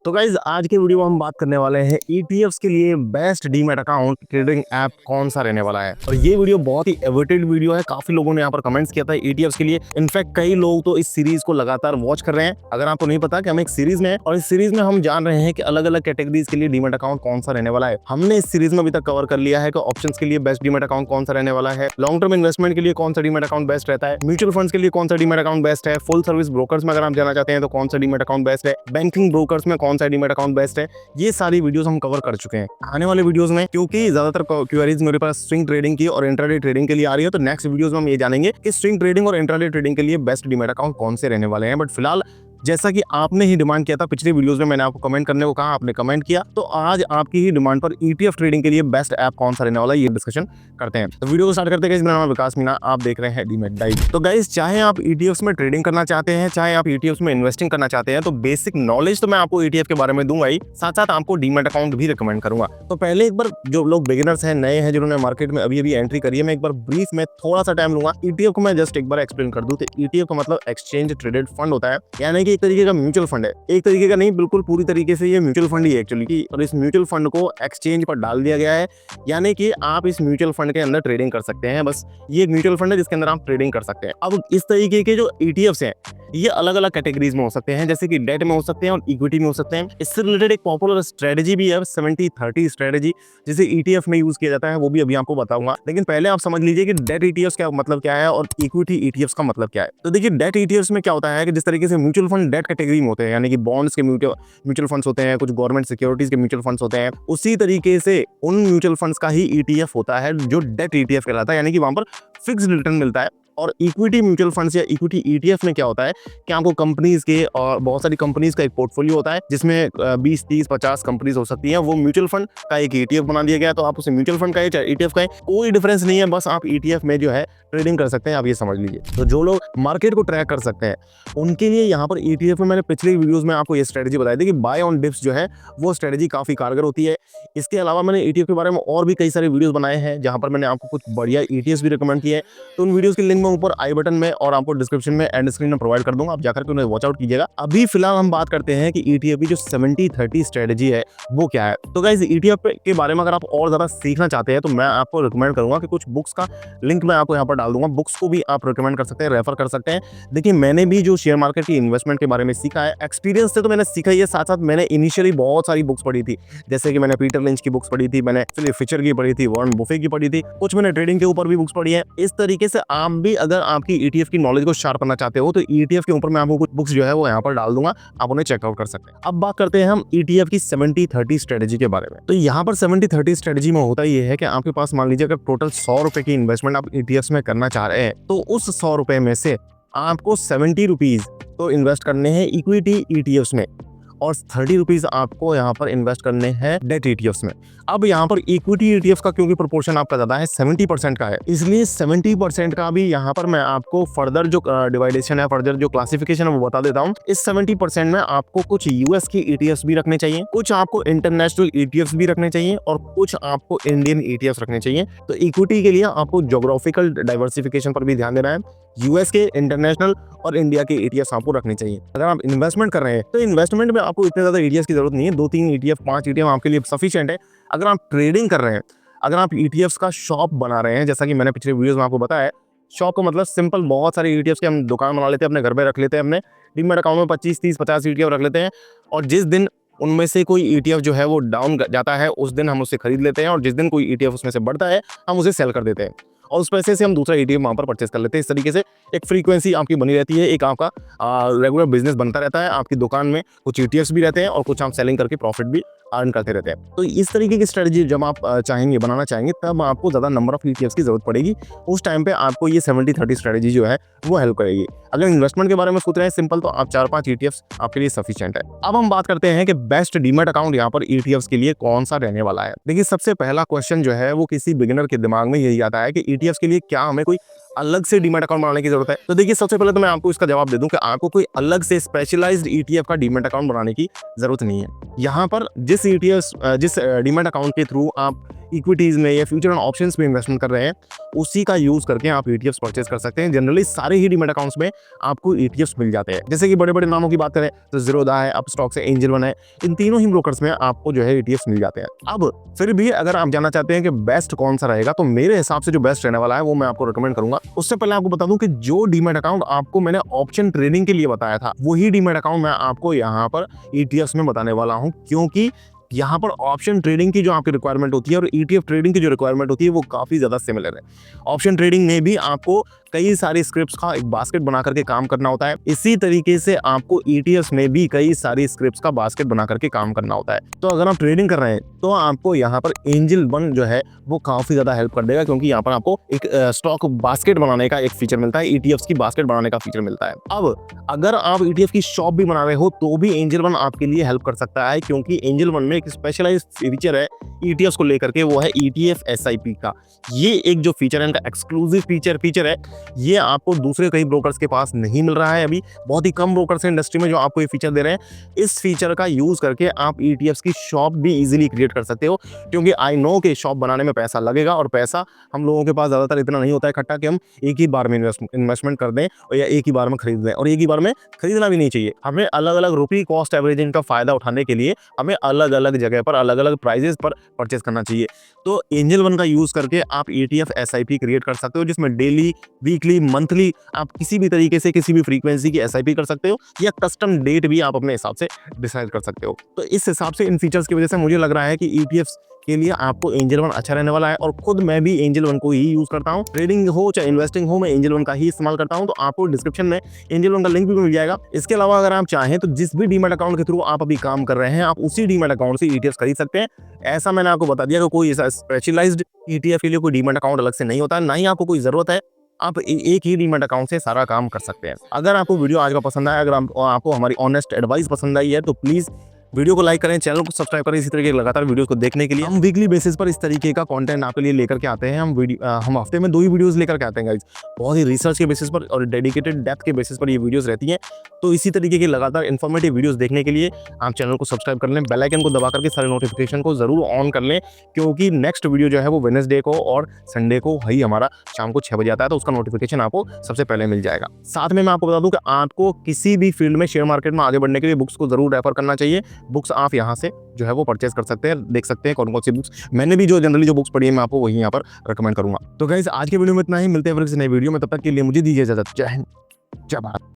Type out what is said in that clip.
तो गाइज आज के वीडियो में हम बात करने वाले हैं ETFs के लिए best demat account trading app कौन सा रहने वाला है। और ये वीडियो बहुत ही एवर्टेड वीडियो है, काफी लोगों ने यहाँ पर कमेंट्स किया था ETFs के लिए। इनफैक्ट कई लोग तो इस सीरीज को लगातार वॉच कर रहे हैं। अगर आपको नहीं पता कि हम एक सीरीज में हैं और इस सीरीज में हम जान रहे हैं कि अलग अलग कैटेगरीज के लिए डीमैट अकाउंट कौन सा रहने वाला है। हमने इस सीरीज में अभी तक कवर कर लिया है कि ऑप्शंस के लिए बेस्ट डीमैट अकाउंट कौन सा रहने वाला है, लॉन्ग टर्म इन्वेस्टमेंट के लिए कौन सा डीमैट अकाउंट बेस्ट रहता है, म्यूचुअल फंड्स के लिए कौन सा डीमैट अकाउंट बेस्ट है, फुल सर्विस ब्रोकर्स में अगर आप जाना चाहते हैं तो कौन सा डीमैट अकाउंट बेस्ट है, बैंकिंग ब्रोकर्स में कौन सा डीमैट अकाउंट बेस्ट है। ये सारी वीडियोस हम कवर कर चुके हैं। आने वाले वीडियोस में क्योंकि ज्यादातर क्वेरीज मेरे पास स्विंग ट्रेडिंग की और इंट्राडे ट्रेडिंग के लिए आ रही है, तो नेक्स्ट वीडियोस में हम ये जानेंगे कि स्विंग ट्रेडिंग और इंट्राडे ट्रेडिंग के लिए बेस्ट डीमैट अकाउंट कौन से रहने वाले हैं। बट फिलहाल जैसा कि आपने ही डिमांड किया था, पिछले वीडियोस में मैंने आपको कमेंट करने को कहा, आपने कमेंट किया, तो आज आपकी ही डिमांड पर ETF ट्रेडिंग के लिए बेस्ट ऐप कौन सा रहने वाला है ये डिस्कशन करते हैं। तो वीडियो को स्टार्ट करते हैं। मेरा नाम विकास मीना, आप देख रहे हैं डीमैट डाइव। तो गाइस, चाहे आप ETFs में ट्रेडिंग करना चाहते हैं, चाहे आप ETFs में इन्वेस्टिंग करना चाहते हैं, तो बेसिक नॉलेज तो मैं आपको ETF के बारे में दूंगा ही, साथ साथ आपको डीमैट अकाउंट भी रिकमेंड करूंगा। तो पहले एक बार जो लोग बिगिनर्स हैं, नए हैं, जिन्होंने मार्केट में अभी एंट्री करी है, मैं एक बार ब्रीफ में थोड़ा सा टाइम लूंगा। ETF को मैं जस्ट एक बार एक्सप्लेन कर दूं। तो ETF का मतलब एक्सचेंज ट्रेडेड फंड होता है, यानी कि एक तरीके का म्यूचुअल फंड है। एक तरीके का नहीं, बिल्कुल पूरी तरीके से ये म्यूचुअल फंड ही है एक्चुअली। और इस म्यूचुअल फंड को एक्सचेंज पर डाल दिया गया है, यानी कि आप इस म्यूचुअल फंड के अंदर ट्रेडिंग कर सकते हैं। बस ये एक म्यूचुअल फंड है जिसके अंदर आप ट्रेडिंग कर सकते हैं। अब इस तरीके के जो ETFs हैं, ये अलग अलग कैटेगरीज में हो सकते हैं, जैसे कि डेट में हो सकते हैं और इक्विटी में हो सकते हैं। इससे रिलेटेड एक पॉपुलर स्ट्रेटजी भी है 70-30 स्ट्रेटजी, जिसे ETF में यूज किया जाता है, वो भी अभी आपको बताऊंगा। लेकिन पहले आप समझ लीजिए कि डेट ETFs का मतलब क्या है और इक्विटी ETFs का मतलब क्या है। तो देखिए, डेट ETFs में क्या होता है कि जिस तरीके से म्यूचुअल फंड डेट कैटेगरी में होते हैं, यानी कि बॉन्ड्स के म्यूचुअल फंड्स होते हैं, कुछ गवर्नमेंट सिक्योरिटीज के म्यूचुअल फंड्स होते हैं, उसी तरीके से उन म्यूचुअल फंड्स का ही ETF होता है जो डेट ETF कहलाता है, यानी कि वहां पर फिक्स्ड रिटर्न मिलता है। और इक्विटी म्यूचुअल फंड्स या इक्विटी ETF में क्या होता है कि आपको कंपनीज के और बहुत सारी कंपनीज का एक पोर्टफोलियो होता है, जिसमें 20, 30, 50 कंपनीज हो सकती हैं। वो म्यूचुअल फंड का एक ETF बना दिया गया है, तो आप उसे म्यूचुअल फंड का है चाहे ETF का है, कोई डिफरेंस नहीं है। बस आप ETF में जो है ट्रेडिंग कर सकते हैं, आप ये समझ लीजिए। तो जो लोग मार्केट को ट्रैक कर सकते हैं, उनके लिए यहाँ पर ETF में मैंने पिछले वीडियोज में आपको ये स्ट्रेटजी बताई थी कि बाय ऑन डिप्स जो है वो स्ट्रेटजी काफी कारगर होती है। इसके अलावा मैंने ETF के बारे में और भी कई सारे वीडियोस बनाए हैं, जहां पर मैंने आपको कुछ बढ़िया ETFs भी रिकमेंड किए हैं। तो उन वीडियोस की लिंक मैं ऊपर आई बटन में और आपको डिस्क्रिप्शन में एंड स्क्रीन में प्रोवाइड कर दूंगा, आप जाकर के उन्हें वॉच आउट कीजिएगा। अभी फिलहाल हम बात करते हैं कि ETF की जो 70-30 स्ट्रेटजी है वो क्या है। तो गाइस, ETF के बारे में अगर आप और ज्यादा सीखना चाहते हैं तो मैं आपको रिकमेंड करूंगा कि कुछ बुक्स का लिंक मैं आपको यहाँ पर डाल दूंगा। बुक्स को भी आप रिकमेंड कर सकते हैं, रेफर कर सकते हैं। देखिए, मैंने भी जो शेयर मार्केट की इन्वेस्टमेंट के बारे में सीखा है, एक्सपीरियंस से तो मैंने सीखा ही है, साथ साथ मैंने इनिशियली बहुत सारी बुक्स पढ़ी थी। जैसे कि मैंने पीटर लिंच की बुक्स पढ़ी थी, मैंने फिलिप फिशर की पढ़ी थी, वॉरेन बफे की पढ़ी थी, कुछ मैंने ट्रेडिंग के ऊपर भी बुक्स पढ़ी है। इस तरीके से आप भी अगर आपकी ETF की नॉलेज को शार्प करना चाहते हो तो ETF के ऊपर मैं आपको कुछ बुक्स जो है वो यहाँ पर डाल दूंगा, आप उन्हें चेकआउट कर सकते हैं। अब बात करते हैं हम ETF की 70-30 स्ट्रेटजी के बारे में। तो यहाँ पर 70-30 स्ट्रेटजी में होता ये है कि आपके पास मान लीजिए अगर टोटल 100 रुपए की इन्वेस्टमेंट आप ETFs में करना चाह रहे हैं, तो उस 100 रुपए में से आपको 70 रुपीज तो इन्वेस्ट करने हैं इक्विटी ETFs में और 30 रुपीज आपको यहाँ पर इन्वेस्ट करने हैं डेट ETFs में। अब यहाँ पर इक्विटी ETF का क्योंकि प्रोपोर्शन आपका ज्यादा है, 70% का है, इसलिए 70% का भी यहाँ पर मैं आपको फर्दर जो डिवाइडेशन है, फर्दर जो क्लासिफिकेशन है वो बता देता हूँ। इस 70% में आपको कुछ US की ETFs भी रखने चाहिए, कुछ आपको इंटरनेशनल ETFs भी रखने चाहिए और कुछ आपको इंडियन ETFs रखने चाहिए। तो इक्विटी के लिए आपको जोग्राफिकल डाइवर्सिफिकेशन पर भी ध्यान देना है। US के, इंटरनेशनल और इंडिया के ETFs आपको रखने चाहिए। अगर आप इन्वेस्टमेंट कर रहे हैं तो इन्वेस्टमेंट में आपको इतने ज्यादा ETFs की जरूरत नहीं है, 2-3 ETF, 5 ETF आपके लिए सफिशिएंट है। अगर आप ट्रेडिंग कर रहे हैं, अगर आप ETFs का शॉप बना रहे हैं, जैसा कि मैंने पिछले वीडियोस में आपको बताया, शॉप का मतलब सिंपल, बहुत सारे ETFs के हम दुकान बना लेते हैं, अपने घर पे रख लेते हैं, अपने डीमैट अकाउंट में 25, 30, 50 ETF रख लेते हैं और जिस दिन उनमें से कोई ETF जो है वो डाउन जाता है, उस दिन हम उसे खरीद लेते हैं और जिस दिन कोई ETF उसमें से बढ़ता है हम उसे सेल कर देते हैं और उस पैसे से हम दूसरा ETF वहां पर परचेस कर लेते हैं। इस तरीके से एक फ्रीक्वेंसी आपकी बनी रहती है, एक आपका रेगुलर बिजनेस बनता रहता है। आपकी दुकान में कुछ ETFs भी रहते हैं और कुछ आप सेलिंग करके प्रॉफिट भी अर्न करते रहते हैं। तो इस तरीके की स्ट्रेटजी जब आप चाहेंगे, बनाना चाहेंगे, तब आपको ज़्यादा नंबर ऑफ ETFs की जरूरत पड़ेगी। उस टाइम पे आपको ये 70-30 स्ट्रेटजी जो है वो हेल्प करेगी। अगर इन्वेस्टमेंट के बारे में सोच रहे हैं सिंपल, तो आप 4-5 ETFs आपके लिए सफिशिएंट है। अब हम बात करते हैं कि बेस्ट डीमैट अकाउंट यहाँ पर ETFs के लिए कौन सा रहने वाला है। देखिए, सबसे पहला क्वेश्चन जो है वो किसी बिगिनर के दिमाग में यही आता है कि ETFs के लिए क्या हमें कोई अलग से डीमैट अकाउंट बनाने की जरूरत है। तो देखिए, सबसे पहले तो मैं आपको इसका जवाब दे दूं कि आपको कोई अलग से स्पेशलाइज्ड ETF का डीमैट अकाउंट बनाने की जरूरत नहीं है। यहाँ पर जिस डीमैट अकाउंट के थ्रू आप इक्विटीज में या फ्यूचर एंड ऑप्शंस में इन्वेस्टमेंट कर रहे हैं, उसी का यूज करके आप ईटीएफ्स परचेज कर सकते हैं। जनरली सारे ही डीमैट अकाउंट्स में आपको ईटीएफ्स मिल जाते हैं। जैसे कि बड़े बड़े नामों की बात करें तो ज़ीरोधा है, अपस्टॉक्स है, एंजल वन है, इन तीनों ही ब्रोकर्स में आपको जो है ईटीएफ्स मिल जाते हैं। अब फिर भी अगर आप जानना चाहते हैं कि बेस्ट कौन सा रहेगा, तो मेरे हिसाब से जो बेस्ट रहने वाला है वो मैं आपको रिकमेंड करूंगा। उससे पहले आपको बता दूं कि जो डीमैट अकाउंट आपको मैंने ऑप्शन ट्रेडिंग के लिए बताया था, वही डीमैट अकाउंट मैं आपको यहाँ पर ईटीएफ्स में बताने वाला हूँ, क्योंकि यहाँ पर ऑप्शन ट्रेडिंग की जो आपकी रिक्वायरमेंट होती है और ईटीएफ ट्रेडिंग की जो रिक्वायरमेंट होती है वो काफी ज्यादा सिमिलर है। ऑप्शन ट्रेडिंग में भी आपको कई सारी स्क्रिप्ट्स का एक बास्केट बना करके काम करना होता है, इसी तरीके से आपको ईटीएफ्स में भी कई सारी स्क्रिप्ट्स का बास्केट बना करके काम करना होता है। तो अगर आप ट्रेडिंग कर रहे हैं तो आपको यहाँ पर एंजल वन जो है वो काफी ज्यादा हेल्प कर देगा, क्योंकि यहाँ पर आपको एक स्टॉक बास्केट बनाने का एक फीचर मिलता है, ईटीएफ्स की बास्केट बनाने का फीचर मिलता है। अब अगर आप ईटीएफ की शॉप भी बना रहे हो तो भी एंजल वन आपके लिए हेल्प कर सकता है, क्योंकि एंजल वन में एक स्पेशलाइज्ड फीचर है ईटीएफ्स को लेकर के, वो है ईटीएफ एसआईपी का। ये एक जो फीचर है, इनका एक्सक्लूसिव फीचर है, ये आपको दूसरे कई ब्रोकर्स के पास नहीं मिल रहा है। अभी बहुत ही कम ब्रोकर्स हैं इंडस्ट्री में जो आपको ये फीचर दे रहे हैं। इस फीचर का यूज करके आप ईटीएफ्स की शॉप भी इजीली क्रिएट कर सकते हो, क्योंकि आई नो कि शॉप बनाने में पैसा लगेगा और पैसा हम लोगों के पास ज्यादातर इतना नहीं होता है इकट्ठा कि हम एक ही बार में इन्वेस्टमेंट कर दें और या एक ही बार में खरीद दें, और एक ही बार में खरीदना भी नहीं चाहिए। हमें अलग अलग रुपी कॉस्ट एवरेजिंग का फायदा उठाने के लिए हमें अलग अलग जगह पर अलग अलग प्राइजेस पर परचेस करना चाहिए। तो एंजल वन का यूज करके आप ईटीएफ एसआईपी क्रिएट कर सकते हो, जिसमें डेली, वीकली, मंथली आप किसी भी तरीके से किसी भी फ्रीक्वेंसी की एसआईपी कर सकते हो, या कस्टम डेट भी आप अपने हिसाब से डिसाइड कर सकते हो। तो इस हिसाब से इन फीचर्स की वजह से मुझे लग रहा है कि ईटीएफ्स के लिए आपको एंजल वन अच्छा रहने वाला है, और खुद मैं भी एंजल वन को ही यूज करता हूँ। ट्रेडिंग हो चाहे इन्वेस्टिंग हो, मैं एंजल वन का ही इस्तेमाल करता हूँ। तो आपको डिस्क्रिप्शन में एंजल वन का लिंक भी मिल जाएगा। इसके अलावा अगर आप चाहें तो जिस भी डीमैट अकाउंट के थ्रू आप अभी काम कर रहे हैं, आप उसी डीमैट अकाउंट से ईटीएफ खरीद सकते हैं। ऐसा मैंने आपको बता दिया कि कोई ऐसा स्पेशलाइज्ड ईटीएफ के लिए कोई डीमैट अकाउंट अलग से नहीं होता, ना ही आपको कोई जरूरत है। आप एक ही डीमैट अकाउंट से सारा काम कर सकते हैं। अगर आपको वीडियो आज का पसंद आया, अगर आपको हमारी ऑनेस्ट एडवाइस पसंद आई है, तो प्लीज वीडियो को लाइक करें, चैनल को सब्सक्राइब करें। इसी तरीके के लगातार वीडियोस को देखने के लिए हम वीकली बेसिस पर इस तरीके का कंटेंट आपके लिए लेकर के आते हैं। हम हफ्ते में 2 ही वीडियोस लेकर के आते हैं गाइस, बहुत ही रिसर्च के बेसिस पर और डेडिकेटेड डेप्थ के बेसिस पर ये वीडियोस रहती हैं। तो इसी तरीके के लगातार इन्फॉर्मेटिव वीडियोस देखने के लिए आप चैनल को सब्सक्राइब कर लें, बेल आइकन को दबा करके सारे नोटिफिकेशन को जरूर ऑन कर लें, क्योंकि नेक्स्ट वीडियो जो है वो वेडनेसडे को और संडे को ही हमारा शाम को 6 बजे आता है, तो उसका नोटिफिकेशन आपको सबसे पहले मिल जाएगा। साथ में मैं आपको बता दूं कि आपको किसी भी फील्ड में शेयर मार्केट में आगे बढ़ने के लिए बुक्स को जरूर रेफर करना चाहिए। बुक्स आप यहाँ से जो है वो परचेस कर सकते हैं, देख सकते हैं कौन कौन सी बुक्स मैंने भी जो जनरली जो बुक्स पढ़ी है मैं आपको वही यहाँ पर रिकमेंड करूंगा। तो गाइस आज के वीडियो में इतना ही, मिलते हैं फिर किसी नई वीडियो में, तब तक के लिए मुझे दीजिए इजाजत। जय हिंद, जय भारत।